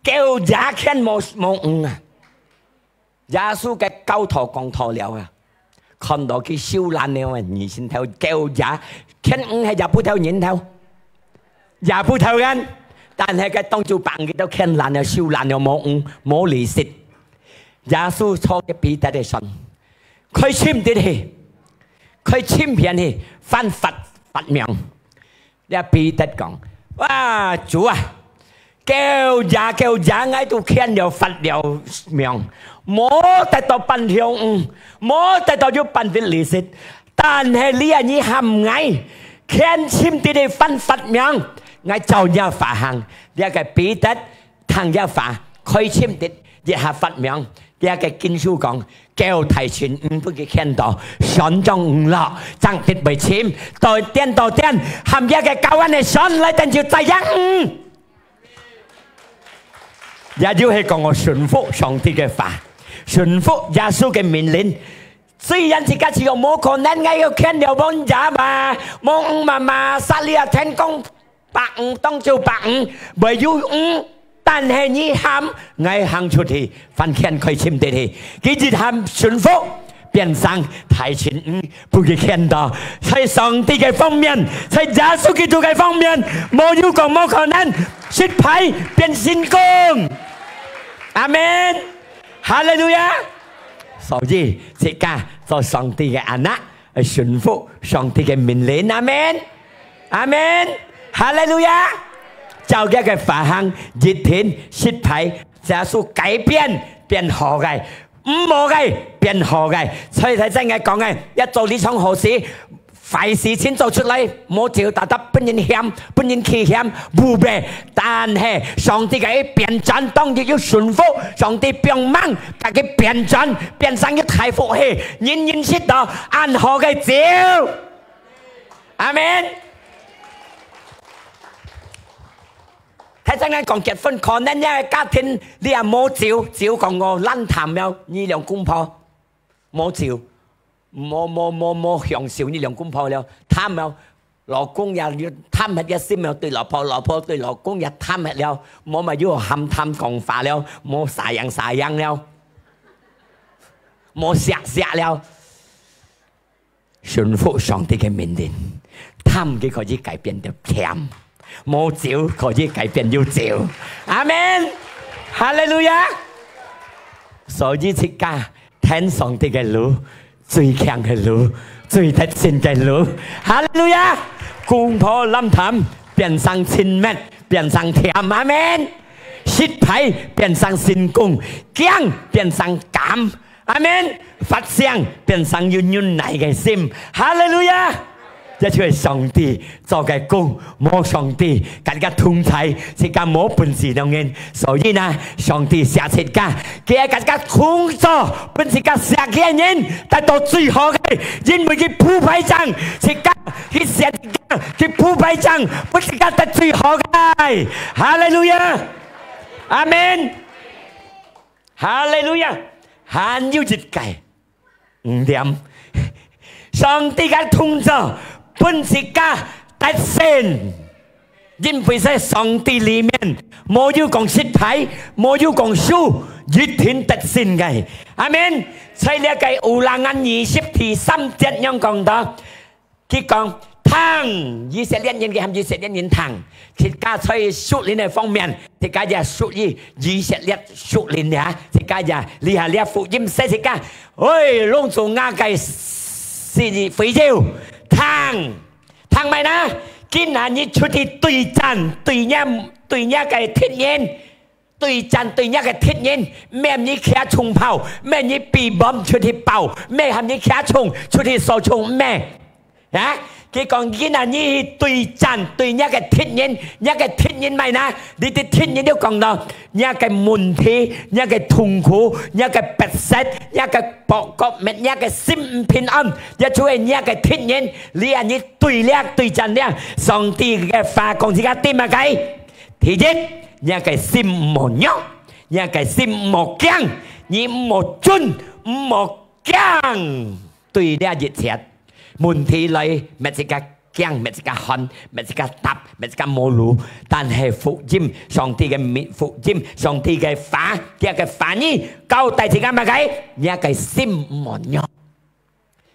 叫也傾冇5啊！耶穌嘅交頭講錯了啊！看到佢燒爛了啊！二線頭叫也傾5係入不頭人頭，入不頭人。但係佢當做辦嘅都傾爛了、燒爛了，冇利息。耶穌錯嘅彼得嘅信，佢簽啲氣，佢簽片氣，犯法命。你阿彼得講：哇，主啊，叫也喺度傾了發了命，冇得到半條冇得到要半啲利息。但係你含翳傾簽啲氣犯法命。我就要發行，一個彼得談一法，佢簽的一下發明，一個經書講，叫提前不佢見到，上中落，爭啲被簽，到點，含一個教案嘅上嚟，等住第一也要係講我順服上帝嘅法，順服耶穌嘅命令。雖然自家只有冇可能，我要見到冇人嘛，冇媽媽殺你啊天公。bạn tông chiều bạn bởi dù tan hệ nhí ham ngay hàng chút thì phản khen khởi chim tê thì cái gì ham顺phúc biến sang台前不给看到，在上帝嘅方面，在耶穌基督嘅方面，冇要講冇可能失敗變成功。阿門，哈利路亞。所以即家做上帝嘅兒女，順服上帝嘅命令。阿門，阿門，哈利路亞。照這個法行，一天失敗，耶穌改變變好嘅。唔好嘅，變好嘅，所以真係講嘅，一做呢場好事，壞事先做出嚟，冇照打得本人險，本人ขี้險，無備。但係上帝嘅變轉，當然要順服，上帝幫忙，佢嘅變轉變成一太福氣，人人識到按好嘅照。阿門。睇真係講結婚，可能一個家庭你又冇照講我懶談了，呢兩公婆冇照，冇享受呢兩公婆了，貪了，老公也要貪hết一心了，對老婆對老公也貪hết了，冇咪要喊貪講法了，冇撒樣了，冇錫了，順服上帝嘅命令，貪嘅可以改變到甜。冇照可以改變要照，阿門，哈利路亞。所以即家聽上帝嘅路，最強嘅路，最得勝嘅路，哈利路亞。公婆諗談變成親密，變成甜，阿門。失敗變成成功，驚變成感，阿門。發聲變成忍耐嘅心，哈利路亞。這就係上帝做嘅工，冇上帝更加通才，是更冇本事嘅人。所以呢，上帝寫出嘅，佢更加工作，本是個寫嘅人，達到最好嘅，因為佢鋪排上，是個佢寫嘅，佢鋪排上，本是個得最好嘅。哈利路亞，阿門，哈利路亞，還要一計5點，上帝嘅通作。本是家得勝，因為在上帝裏面冇要講失敗，冇要講輸，一天得勝嘅。阿門。在呢個烏蘭安20第3節樣講到，佢講疼以色列人嘅係以色列人疼，佢家在屬靈嘅方面，佢家就屬於以色列屬靈嘅，佢家就你係呢福音寫佢家，喂，攏做亞計是非洲。thằng mày na kinh là như chút thì tùy chăn tùy nhá cái thiên nhiên tùy chăn tùy nhá cái thiên nhiên mẹ như khía trùng phao mẹ như bị bom chút thì bào mẹ hàm như khía trùng chút thì sầu trùng mẹ đó cái còn kinh là như tùy chăn tùy nhá cái thiên nhiên mày na đi tới thiên nhiên đều còn đó nhá cái mùn thi nhá cái thùng khổ nhá cái bẹt xét nhá cái bọ cọp mẹ nhá cái sim pin âm nhá chú ấy nhá cái thiên nhiên liền như tùy lẹ tùy chăn lẹ song ti cái pha còn gì cả tim mà cái thì chết nhá cái sim một nhóc nhá cái sim một keng như một chun một keng tùy lẹ dịch xét mùn thi lấy mẹ chỉ cả keng mẹ chỉ cả hòn mẹ chỉ cả tập mẹ chỉ cả mồ lù但係福音上帝嘅福音上帝嘅法嘅反應交代自己乜嘅一個心冇喐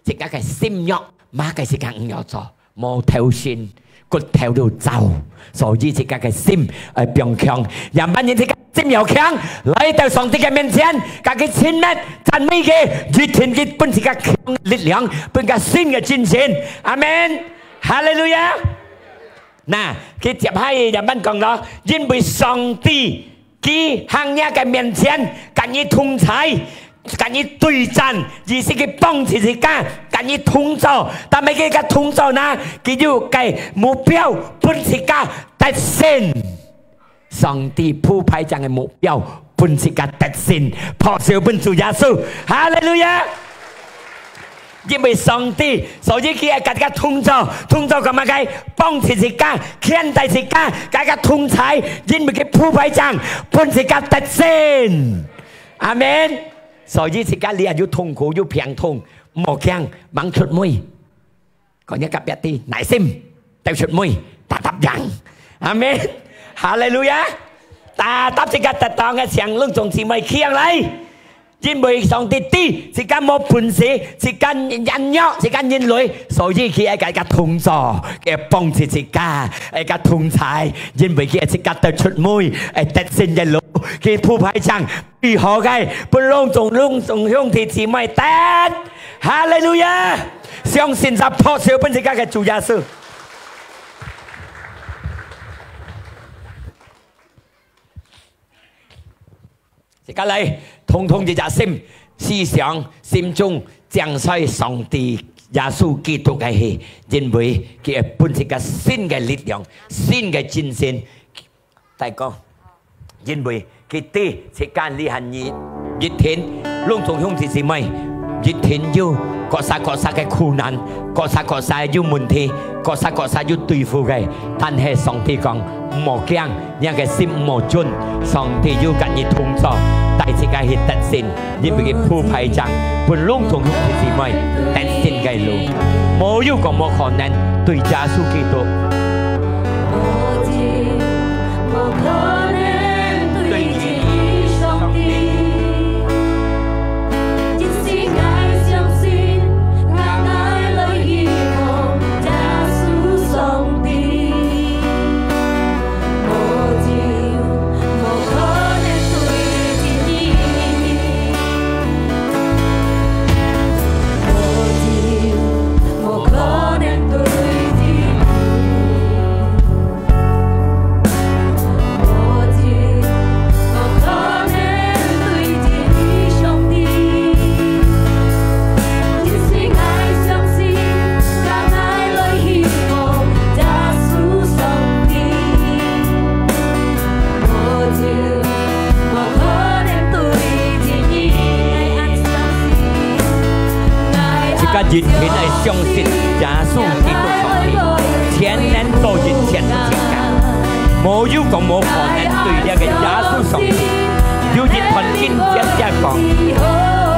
自己嘅心喐乜嘅時間唔喐咗冇跳線骨頭都走所以自己嘅心係變強人班人自己心又強來到上帝嘅面前自己親密讚美嘅越天嘅本自己強力量本個新嘅精神阿門哈利路亞嗱佢接喺人班講咗因為上帝佢行喺嘅面前跟你同在跟你對戰而是佢幫助自己跟你同走但係佢嘅同走呢佢要嘅目標本自己得勝上帝鋪排這樣嘅目標本自己得勝破少本主耶穌哈利路亞因為上帝所以佢係大家同走咁樣嘅幫助自己牽帶自己大家同在因為佢鋪排這樣本自己得勝阿門所以自己你係要痛苦要平痛冇驚掹出妹講一個別啲耐心掉出妹答人阿門，哈利路亞！但答這個特當嘅上論仲是咪強嚟？因為上帝啲是間冇本事，是間人肉，是間人類，所以佢係個同助嘅幫助自家，係個同財，因為佢係個得出妹，係得勝嘅路，佢鋪排上如何嘅，不隆重兄弟姊妹得，哈利路亞！相信就破少本自家嘅主耶穌。而家嚟，通通就隻心思想心中將在上帝耶穌基督嘅氣，因為佢係本一個新嘅力量、新嘅精神。大哥，因為佢哋是間呢行熱天，隆重兄弟姊妹，熱天要各殺嘅苦難，各殺要問題，各殺要對付嘅，但係上帝講唔好驚，人嘅心唔好盡，上帝要跟你同在。大自家係得勝，因為佢鋪排着本隆重兄弟姊妹得勝嘅路，冇有個冇可能對耶穌基督。熱天係相信耶穌基督上帝，全能做一切的情感，冇有個冇可能對呢個耶穌上帝有熱團結一講，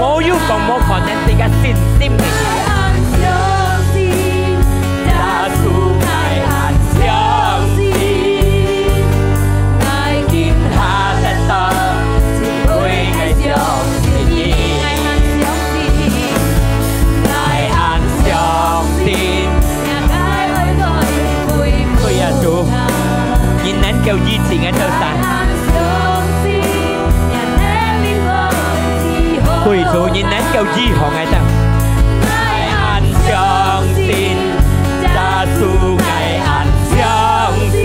冇有個冇可能對個信心嘅嘢。耶穌愛俺相信，愛見他的道，只會愛相信你。人能夠醫治嘅就晒，對住人能夠醫好嘅就，愛俺相信，耶穌愛俺相信，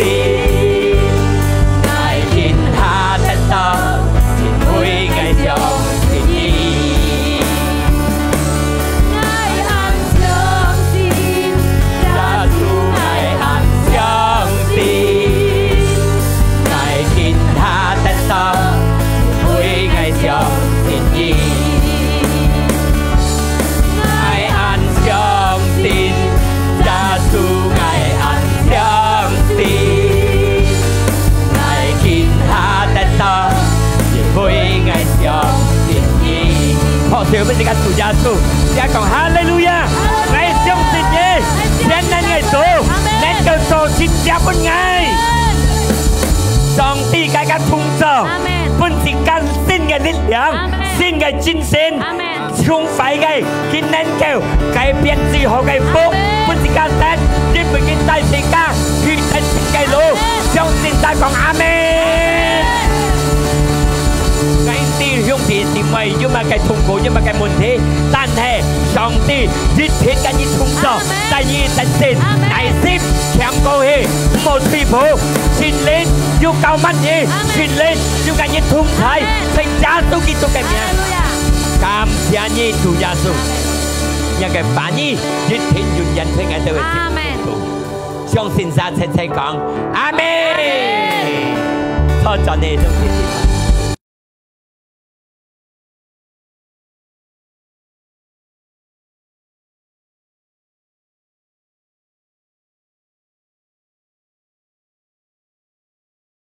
愛見他的道，只會愛相信你。愛俺相信，耶穌愛俺相信。會愛相信你，愛俺相信，耶穌愛俺相信，愛見他的道，也會愛相信你。好，最後邊這個主耶穌，也講哈利路亞，愛相信你，全能嘅主，能夠做全家本愛。上帝嘅個同在，本是間新嘅力量，新嘅精神，充快嘅，佢能夠改變最好嘅福，本是間神，因為佢在世間，佢在世界路，相信他講阿門。愛弟兄弟姊妹有乜嘅痛苦，有乜嘅問題，但係上帝熱天跟你同在，帶你得勝，耐心，強過去，冇退步，全力。要救乜嘢？全力要跟你同在，聖耶穌基督嘅名。感謝你主耶穌，一個把你熱天用人生嘅都會接受，相信神一切講阿門。多謝你，兄弟姊妹。